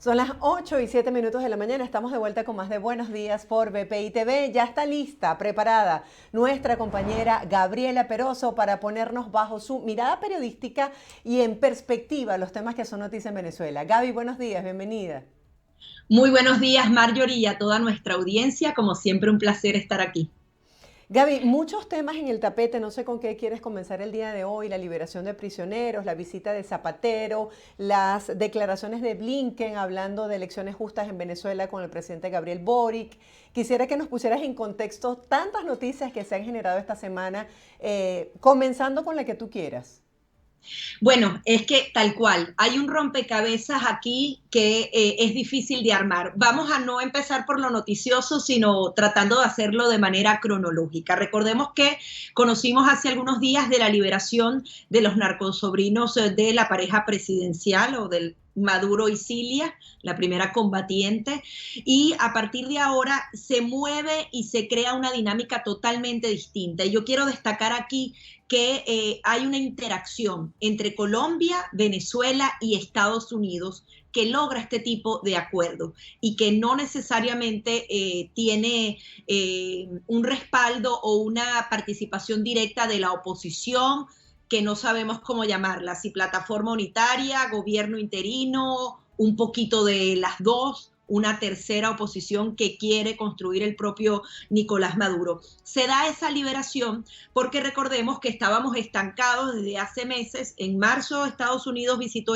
Son las 8:07 de la mañana, estamos de vuelta con más de Buenos Días por BPI TV. Ya está lista, preparada nuestra compañera Gabriela Peroso para ponernos bajo su mirada periodística y en perspectiva los temas que son noticia en Venezuela. Gaby, buenos días, bienvenida. Muy buenos días, Marjorie, y a toda nuestra audiencia. Como siempre, un placer estar aquí. Gaby, muchos temas en el tapete, no sé con qué quieres comenzar el día de hoy, la liberación de prisioneros, la visita de Zapatero, las declaraciones de Blinken hablando de elecciones justas en Venezuela con el presidente Gabriel Boric. Quisiera que nos pusieras en contexto tantas noticias que se han generado esta semana, comenzando con la que tú quieras. Bueno, es que tal cual, hay un rompecabezas aquí que es difícil de armar. Vamos a no empezar por lo noticioso, sino tratando de hacerlo de manera cronológica. Recordemos que conocimos hace algunos días de la liberación de los narcosobrinos de la pareja presidencial o del Maduro y Cilia, la primera combatiente, y a partir de ahora se mueve y se crea una dinámica totalmente distinta. Y yo quiero destacar aquí que hay una interacción entre Colombia, Venezuela y Estados Unidos que logra este tipo de acuerdo y que no necesariamente tiene un respaldo o una participación directa de la oposición, que no sabemos cómo llamarla, si plataforma unitaria, gobierno interino, un poquito de las dos, una tercera oposición que quiere construir el propio Nicolás Maduro. Se da esa liberación porque recordemos que estábamos estancados desde hace meses. En marzo Estados Unidos visitó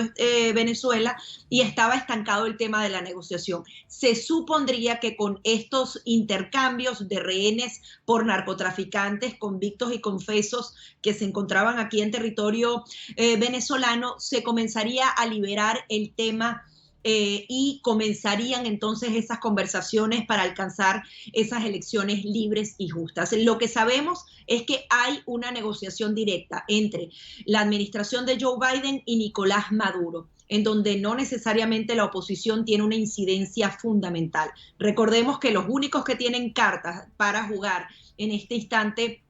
Venezuela y estaba estancado el tema de la negociación. Se supondría que con estos intercambios de rehenes por narcotraficantes convictos y confesos que se encontraban aquí en territorio venezolano, se comenzaría a liberar el tema y comenzarían entonces esas conversaciones para alcanzar esas elecciones libres y justas. Lo que sabemos es que hay una negociación directa entre la administración de Joe Biden y Nicolás Maduro, en donde no necesariamente la oposición tiene una incidencia fundamental. Recordemos que los únicos que tienen cartas para jugar en este instante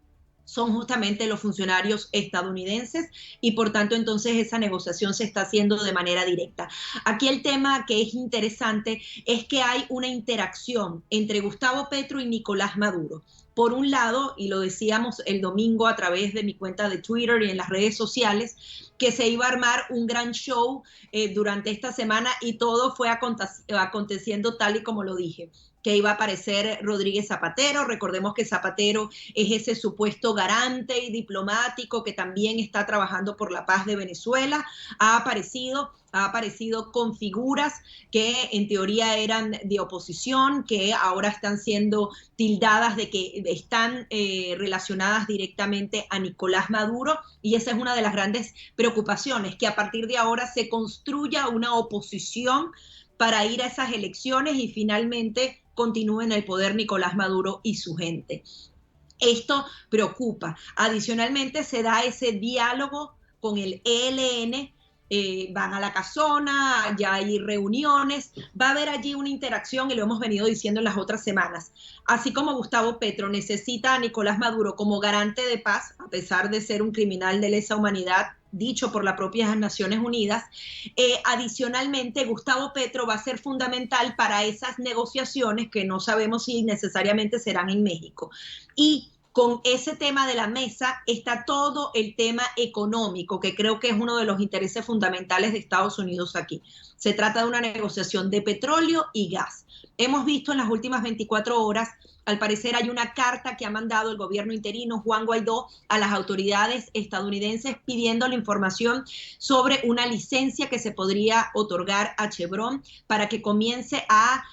son justamente los funcionarios estadounidenses y por tanto entonces esa negociación se está haciendo de manera directa. Aquí el tema que es interesante es que hay una interacción entre Gustavo Petro y Nicolás Maduro. Por un lado, y lo decíamos el domingo a través de mi cuenta de Twitter y en las redes sociales, que se iba a armar un gran show durante esta semana y todo fue aconteciendo tal y como lo dije, que iba a aparecer Rodríguez Zapatero. Recordemos que Zapatero es ese supuesto garante y diplomático que también está trabajando por la paz de Venezuela. Ha aparecido con figuras que en teoría eran de oposición, que ahora están siendo tildadas de que están relacionadas directamente a Nicolás Maduro, y esa es una de las grandes preocupaciones, que a partir de ahora se construya una oposición para ir a esas elecciones y finalmente continúe en el poder Nicolás Maduro y su gente. Esto preocupa. Adicionalmente, se da ese diálogo con el ELN, van a la casona, ya hay reuniones, va a haber allí una interacción y lo hemos venido diciendo en las otras semanas. Así como Gustavo Petro necesita a Nicolás Maduro como garante de paz, a pesar de ser un criminal de lesa humanidad, dicho por las propias Naciones Unidas, adicionalmente Gustavo Petro va a ser fundamental para esas negociaciones que no sabemos si necesariamente serán en México. Y con ese tema de la mesa está todo el tema económico, que creo que es uno de los intereses fundamentales de Estados Unidos aquí. Se trata de una negociación de petróleo y gas. Hemos visto en las últimas 24 horas, al parecer hay una carta que ha mandado el gobierno interino, Juan Guaidó, a las autoridades estadounidenses pidiendo la información sobre una licencia que se podría otorgar a Chevron para que comience a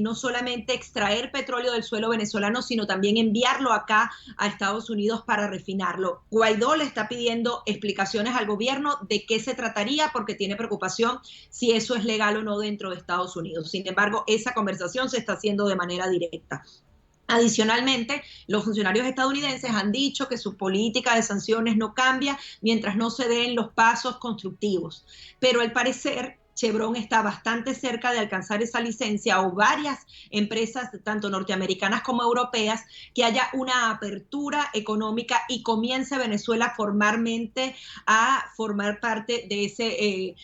no solamente extraer petróleo del suelo venezolano, sino también enviarlo acá a Estados Unidos para refinarlo. Guaidó le está pidiendo explicaciones al gobierno de qué se trataría porque tiene preocupación si eso es legal o no dentro de Estados Unidos. Sin embargo, esa conversación se está haciendo de manera directa. Adicionalmente, los funcionarios estadounidenses han dicho que su política de sanciones no cambia mientras no se den los pasos constructivos. Pero al parecer, Chevron está bastante cerca de alcanzar esa licencia, o varias empresas, tanto norteamericanas como europeas, que haya una apertura económica y comience Venezuela formalmente a formar parte de ese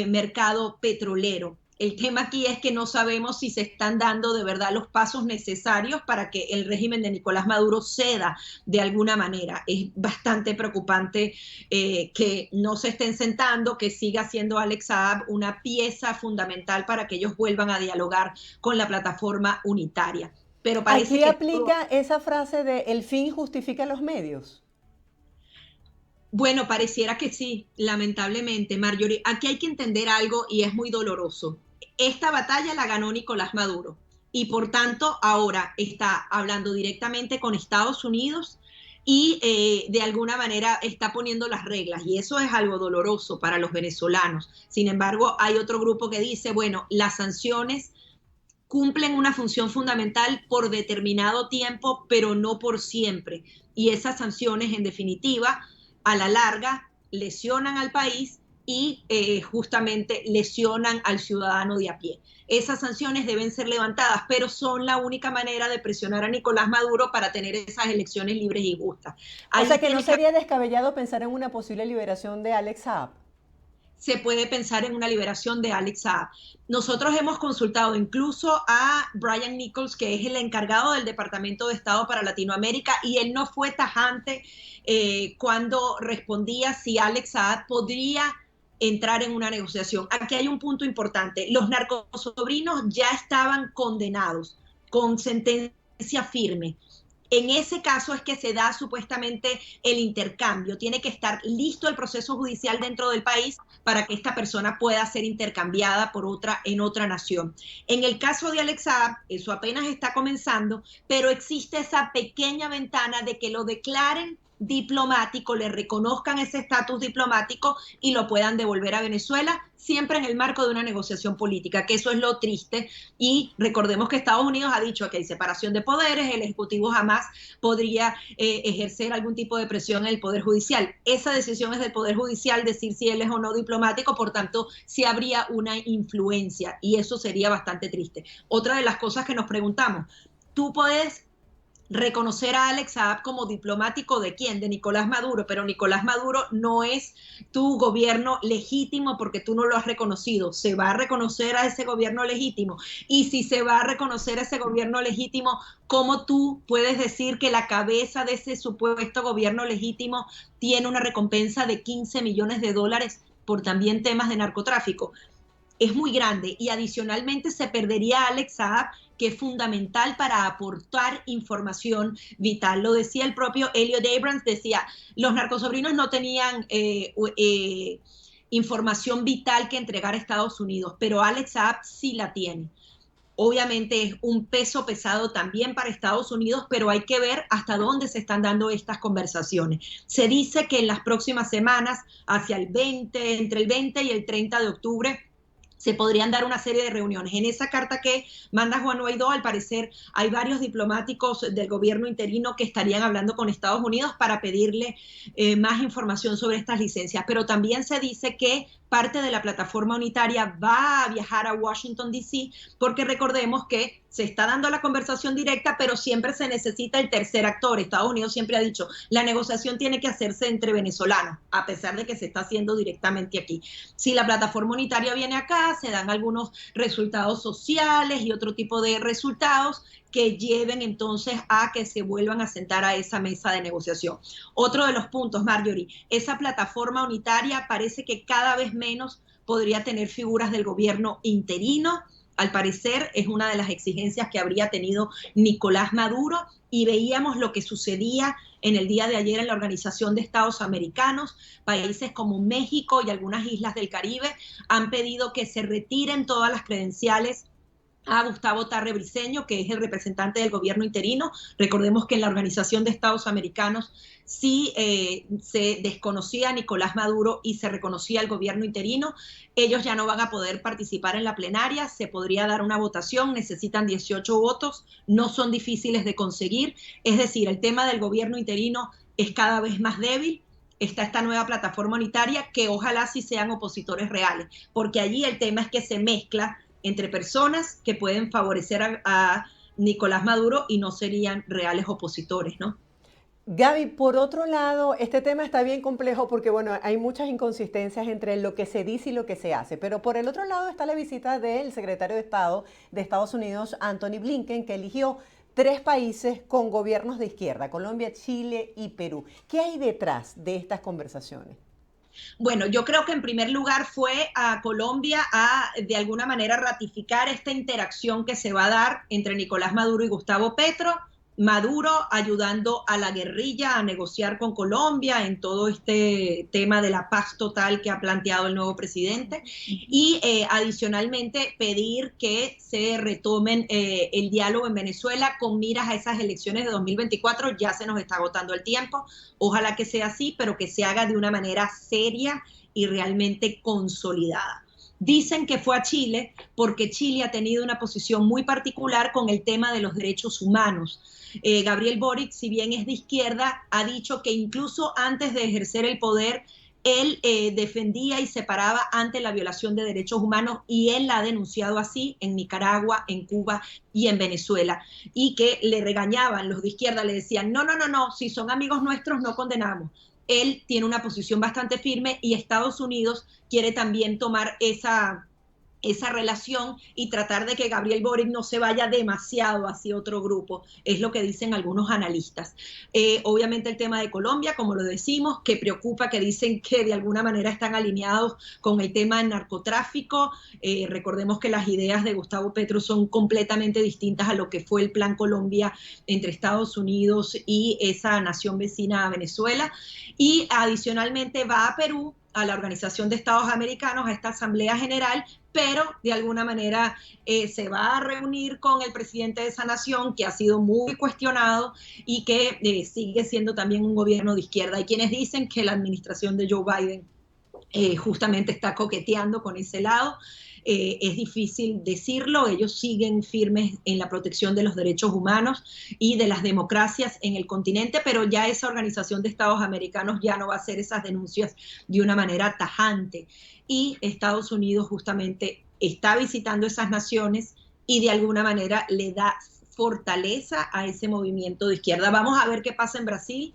mercado petrolero. El tema aquí es que no sabemos si se están dando de verdad los pasos necesarios para que el régimen de Nicolás Maduro ceda de alguna manera. Es bastante preocupante que no se estén sentando, que siga siendo Alex Saab una pieza fundamental para que ellos vuelvan a dialogar con la plataforma unitaria. Pero parece Aquí que todo. aplica esa frase de el fin justifica los medios. Bueno, pareciera que sí, lamentablemente, Marjorie. Aquí hay que entender algo y es muy doloroso. Esta batalla la ganó Nicolás Maduro y por tanto ahora está hablando directamente con Estados Unidos y de alguna manera está poniendo las reglas y eso es algo doloroso para los venezolanos. Sin embargo, hay otro grupo que dice, bueno, las sanciones cumplen una función fundamental por determinado tiempo, pero no por siempre. Y esas sanciones, en definitiva, a la larga, lesionan al país y justamente lesionan al ciudadano de a pie. Esas sanciones deben ser levantadas, pero son la única manera de presionar a Nicolás Maduro para tener esas elecciones libres y justas. O Ahí sea que no tiene que sería descabellado pensar en una posible liberación de Alex Saab. se puede pensar en una liberación de Alex Saab. Nosotros hemos consultado incluso a Brian Nichols, que es el encargado del Departamento de Estado para Latinoamérica, y él no fue tajante cuando respondía si Alex Saab podría entrar en una negociación. Aquí hay un punto importante. Los narcosobrinos ya estaban condenados con sentencia firme. En ese caso es que se da supuestamente el intercambio. Tiene que estar listo el proceso judicial dentro del país para que esta persona pueda ser intercambiada por otra en otra nación. En el caso de Alex Saab, eso apenas está comenzando, pero existe esa pequeña ventana de que lo declaren diplomático, le reconozcan ese estatus diplomático y lo puedan devolver a Venezuela, siempre en el marco de una negociación política, que eso es lo triste. Y recordemos que Estados Unidos ha dicho que hay separación de poderes, el Ejecutivo jamás podría ejercer algún tipo de presión en el Poder Judicial. Esa decisión es del Poder Judicial, decir si él es o no diplomático, por tanto, sí habría una influencia y eso sería bastante triste. Otra de las cosas que nos preguntamos, tú puedes reconocer a Alex Saab como diplomático de quién, de Nicolás Maduro, pero Nicolás Maduro no es tu gobierno legítimo porque tú no lo has reconocido. Se va a reconocer a ese gobierno legítimo y si se va a reconocer a ese gobierno legítimo, ¿cómo tú puedes decir que la cabeza de ese supuesto gobierno legítimo tiene una recompensa de 15 millones de dólares por también temas de narcotráfico? Es muy grande y adicionalmente se perdería a Alex Saab, que es fundamental para aportar información vital. Lo decía el propio Elliot Abrams, decía, los narcosobrinos no tenían información vital que entregar a Estados Unidos, pero Alex Saab sí la tiene. Obviamente es un peso pesado también para Estados Unidos, pero hay que ver hasta dónde se están dando estas conversaciones. Se dice que en las próximas semanas, hacia el 20, entre el 20 y el 30 de octubre, se podrían dar una serie de reuniones. En esa carta que manda Juan Guaidó, al parecer hay varios diplomáticos del gobierno interino que estarían hablando con Estados Unidos para pedirle más información sobre estas licencias, pero también se dice que parte de la plataforma unitaria va a viajar a Washington, D.C., porque recordemos que se está dando la conversación directa, pero siempre se necesita el tercer actor. Estados Unidos siempre ha dicho, la negociación tiene que hacerse entre venezolanos, a pesar de que se está haciendo directamente aquí. Si la plataforma unitaria viene acá, se dan algunos resultados sociales y otro tipo de resultados que lleven entonces a que se vuelvan a sentar a esa mesa de negociación. Otro de los puntos, Marjorie, esa plataforma unitaria parece que cada vez menos podría tener figuras del gobierno interino. Al parecer es una de las exigencias que habría tenido Nicolás Maduro y veíamos lo que sucedía en el día de ayer en la Organización de Estados Americanos. Países como México y algunas islas del Caribe han pedido que se retiren todas las credenciales a Gustavo Tarre Briceño, que es el representante del gobierno interino. Recordemos que en la Organización de Estados Americanos sí se desconocía a Nicolás Maduro y se reconocía al gobierno interino. Ellos ya no van a poder participar en la plenaria, se podría dar una votación, necesitan 18 votos, no son difíciles de conseguir. Es decir, el tema del gobierno interino es cada vez más débil. Está esta nueva plataforma unitaria que ojalá sí sean opositores reales, porque allí el tema es que se mezcla entre personas que pueden favorecer a Nicolás Maduro y no serían reales opositores, ¿no? Gaby, por otro lado, este tema está bien complejo porque, bueno, hay muchas inconsistencias entre lo que se dice y lo que se hace, pero por el otro lado está la visita del secretario de Estado de Estados Unidos, Anthony Blinken, que eligió tres países con gobiernos de izquierda: Colombia, Chile y Perú. ¿Qué hay detrás de estas conversaciones? Bueno, yo creo que en primer lugar fue a Colombia a, de alguna manera, ratificar esta interacción que se va a dar entre Nicolás Maduro y Gustavo Petro. Maduro ayudando a la guerrilla a negociar con Colombia en todo este tema de la paz total que ha planteado el nuevo presidente y adicionalmente pedir que se retomen el diálogo en Venezuela con miras a esas elecciones de 2024. Ya se nos está agotando el tiempo, ojalá que sea así, pero que se haga de una manera seria y realmente consolidada. Dicen que fue a Chile porque Chile ha tenido una posición muy particular con el tema de los derechos humanos. Gabriel Boric, si bien es de izquierda, ha dicho que incluso antes de ejercer el poder, él defendía y se paraba ante la violación de derechos humanos y él la ha denunciado así en Nicaragua, en Cuba y en Venezuela. Y que le regañaban, los de izquierda le decían, no, no, no, no, si son amigos nuestros no condenamos. Él tiene una posición bastante firme y Estados Unidos quiere también tomar esa relación y tratar de que Gabriel Boric no se vaya demasiado hacia otro grupo, es lo que dicen algunos analistas. Obviamente el tema de Colombia, como lo decimos, que preocupa, que dicen que de alguna manera están alineados con el tema del narcotráfico. Recordemos que las ideas de Gustavo Petro son completamente distintas a lo que fue el Plan Colombia entre Estados Unidos y esa nación vecina a Venezuela. Y adicionalmente va a Perú, a la Organización de Estados Americanos, a esta Asamblea General, pero de alguna manera se va a reunir con el presidente de esa nación que ha sido muy cuestionado y que sigue siendo también un gobierno de izquierda. Hay quienes dicen que la administración de Joe Biden justamente está coqueteando con ese lado. Es difícil decirlo, ellos siguen firmes en la protección de los derechos humanos y de las democracias en el continente, pero ya esa Organización de Estados Americanos ya no va a hacer esas denuncias de una manera tajante. Y Estados Unidos justamente está visitando esas naciones y de alguna manera le da fortaleza a ese movimiento de izquierda. Vamos a ver qué pasa en Brasil.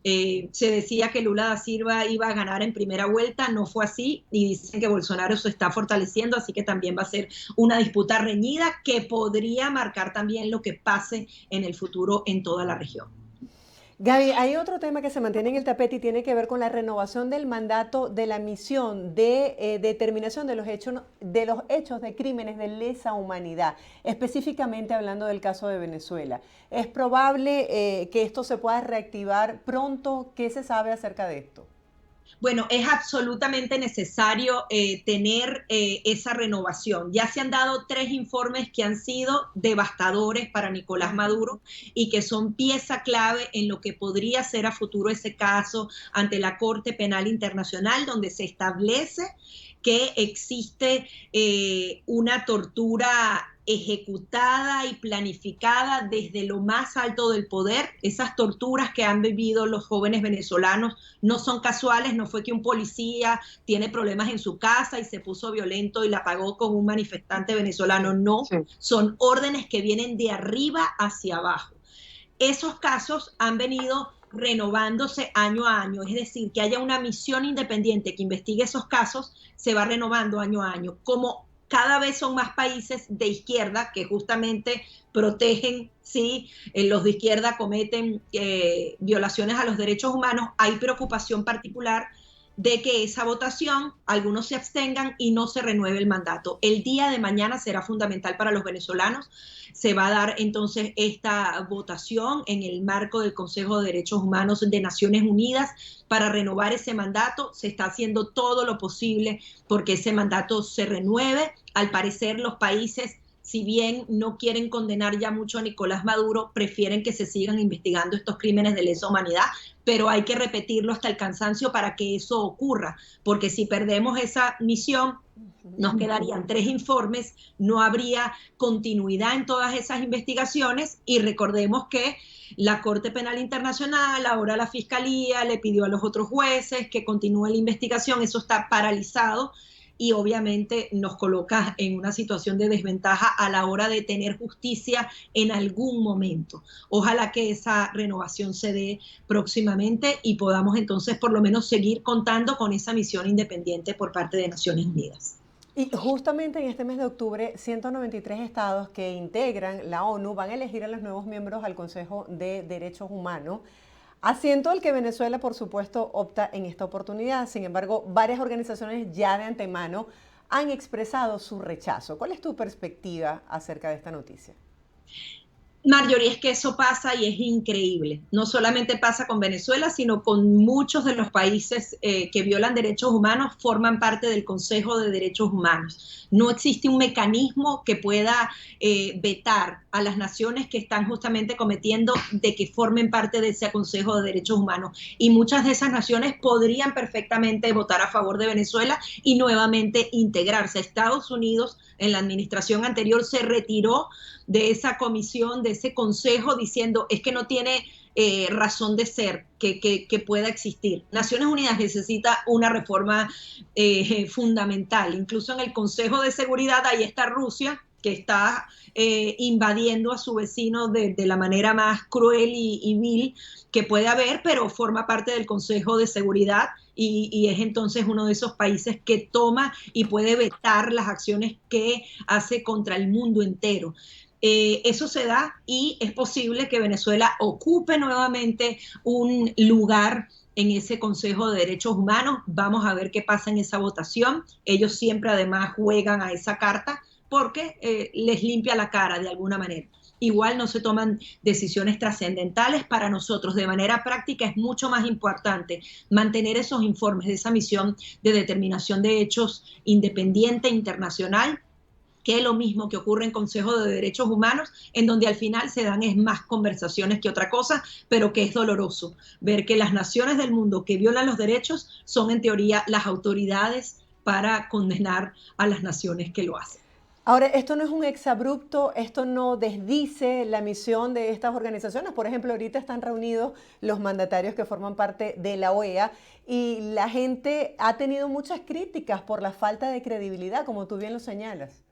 Se decía que Lula da Silva iba a ganar en primera vuelta, no fue así, y dicen que Bolsonaro se está fortaleciendo, así que también va a ser una disputa reñida que podría marcar también lo que pase en el futuro en toda la región. Gaby, hay otro tema que se mantiene en el tapete y tiene que ver con la renovación del mandato de la misión de determinación de los hechos de crímenes de lesa humanidad, específicamente hablando del caso de Venezuela. ¿Es probable que esto se pueda reactivar pronto? ¿Qué se sabe acerca de esto? Bueno, es absolutamente necesario tener esa renovación. Ya se han dado 3 informes que han sido devastadores para Nicolás Maduro y que son pieza clave en lo que podría ser a futuro ese caso ante la Corte Penal Internacional, donde se establece que existe una tortura ejecutada y planificada desde lo más alto del poder. Esas torturas que han vivido los jóvenes venezolanos no son casuales, no fue que un policía tiene problemas en su casa y se puso violento y la pagó con un manifestante venezolano, no, sí. Son órdenes que vienen de arriba hacia abajo. Esos casos han venido renovándose año a año, es decir, que haya una misión independiente que investigue esos casos, se va renovando año a año. Como cada vez son más países de izquierda que justamente protegen, sí, los de izquierda cometen violaciones a los derechos humanos, hay preocupación particular de que esa votación, algunos se abstengan y no se renueve el mandato. El día de mañana será fundamental para los venezolanos. Se va a dar entonces esta votación en el marco del Consejo de Derechos Humanos de Naciones Unidas para renovar ese mandato. Se está haciendo todo lo posible porque ese mandato se renueve. Al parecer los países, si bien no quieren condenar ya mucho a Nicolás Maduro, prefieren que se sigan investigando estos crímenes de lesa humanidad, pero hay que repetirlo hasta el cansancio para que eso ocurra, porque si perdemos esa misión, nos quedarían 3 informes, no habría continuidad en todas esas investigaciones y recordemos que la Corte Penal Internacional, ahora la Fiscalía le pidió a los otros jueces que continúe la investigación, eso está paralizado y obviamente nos coloca en una situación de desventaja a la hora de tener justicia en algún momento. Ojalá que esa renovación se dé próximamente y podamos entonces por lo menos seguir contando con esa misión independiente por parte de Naciones Unidas. Y justamente en este mes de octubre, 193 estados que integran la ONU van a elegir a los nuevos miembros al Consejo de Derechos Humanos, asiento al que Venezuela, por supuesto, opta en esta oportunidad. Sin embargo, varias organizaciones ya de antemano han expresado su rechazo. ¿Cuál es tu perspectiva acerca de esta noticia? Marjorie, es que eso pasa y es increíble. No solamente pasa con Venezuela, sino con muchos de los países que violan derechos humanos, forman parte del Consejo de Derechos Humanos. No existe un mecanismo que pueda vetar a las naciones que están justamente cometiendo de que formen parte de ese Consejo de Derechos Humanos. Y muchas de esas naciones podrían perfectamente votar a favor de Venezuela y nuevamente integrarse. Estados Unidos en la administración anterior se retiró de esa comisión, de ese consejo, diciendo es que no tiene razón de ser que pueda existir. Naciones Unidas necesita una reforma fundamental. Incluso en el Consejo de Seguridad ahí está Rusia, que está invadiendo a su vecino de la manera más cruel y vil que puede haber, pero forma parte del Consejo de Seguridad y es entonces uno de esos países que toma y puede vetar las acciones que hace contra el mundo entero. Eso se da y es posible que Venezuela ocupe nuevamente un lugar en ese Consejo de Derechos Humanos. Vamos a ver qué pasa en esa votación. Ellos siempre además juegan a esa carta porque les limpia la cara de alguna manera. Igual no se toman decisiones trascendentales para nosotros. De manera práctica es mucho más importante mantener esos informes de esa misión de determinación de hechos independiente internacional, que es lo mismo que ocurre en Consejo de Derechos Humanos, en donde al final se dan es más conversaciones que otra cosa, pero que es doloroso ver que las naciones del mundo que violan los derechos son en teoría las autoridades para condenar a las naciones que lo hacen. Ahora, esto no es un exabrupto, esto no desdice la misión de estas organizaciones. Por ejemplo, ahorita están reunidos los mandatarios que forman parte de la OEA y la gente ha tenido muchas críticas por la falta de credibilidad, como tú bien lo señalas.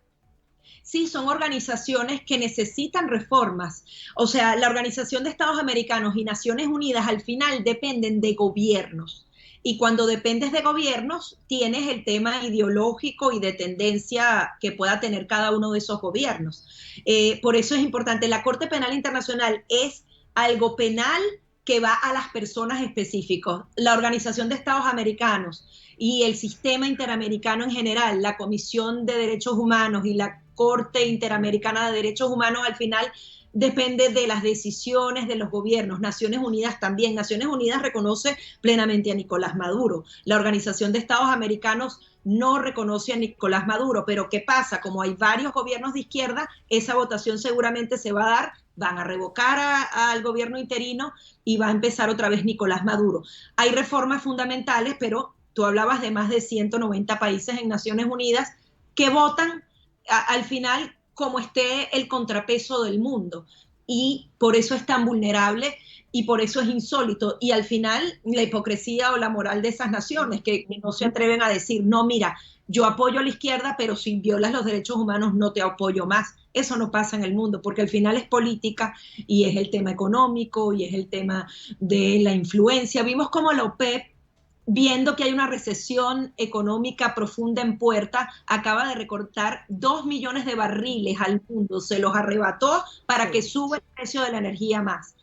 Sí, son organizaciones que necesitan reformas. O sea, la Organización de Estados Americanos y Naciones Unidas al final dependen de gobiernos. Y cuando dependes de gobiernos, tienes el tema ideológico y de tendencia que pueda tener cada uno de esos gobiernos. Por eso es importante. La Corte Penal Internacional es algo penal que va a las personas específicas. La Organización de Estados Americanos y el sistema interamericano en general, la Comisión de Derechos Humanos y la Corte Interamericana de Derechos Humanos, al final depende de las decisiones de los gobiernos. Naciones Unidas también. Naciones Unidas reconoce plenamente a Nicolás Maduro. La Organización de Estados Americanos no reconoce a Nicolás Maduro, pero ¿qué pasa? Como hay varios gobiernos de izquierda, esa votación seguramente se va a dar, van a revocar al gobierno interino y va a empezar otra vez Nicolás Maduro. Hay reformas fundamentales, pero tú hablabas de más de 190 países en Naciones Unidas que votan al final como esté el contrapeso del mundo. Y por eso es tan vulnerable y por eso es insólito. Y al final la hipocresía o la moral de esas naciones que no se atreven a decir, no, mira, yo apoyo a la izquierda, pero si violas los derechos humanos no te apoyo más. Eso no pasa en el mundo, porque al final es política y es el tema económico y es el tema de la influencia. Vimos como la OPEP, viendo que hay una recesión económica profunda en puerta, acaba de recortar 2 millones de barriles al mundo, se los arrebató para que suba el precio de la energía más.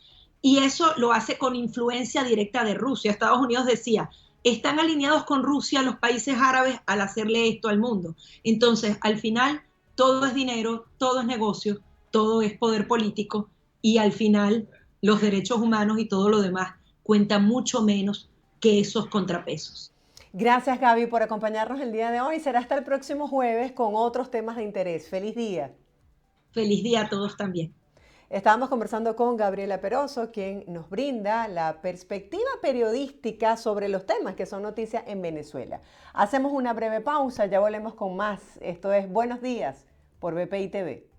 Y eso lo hace con influencia directa de Rusia. Estados Unidos decía, están alineados con Rusia los países árabes al hacerle esto al mundo. Entonces, al final, todo es dinero, todo es negocio, todo es poder político y al final los derechos humanos y todo lo demás cuentan mucho menos que esos contrapesos. Gracias, Gaby, por acompañarnos el día de hoy. Será hasta el próximo jueves con otros temas de interés. Feliz día. Feliz día a todos también. Estábamos conversando con Gabriela Peroso, quien nos brinda la perspectiva periodística sobre los temas que son noticias en Venezuela. Hacemos una breve pausa, ya volvemos con más. Esto es Buenos Días por BPI TV.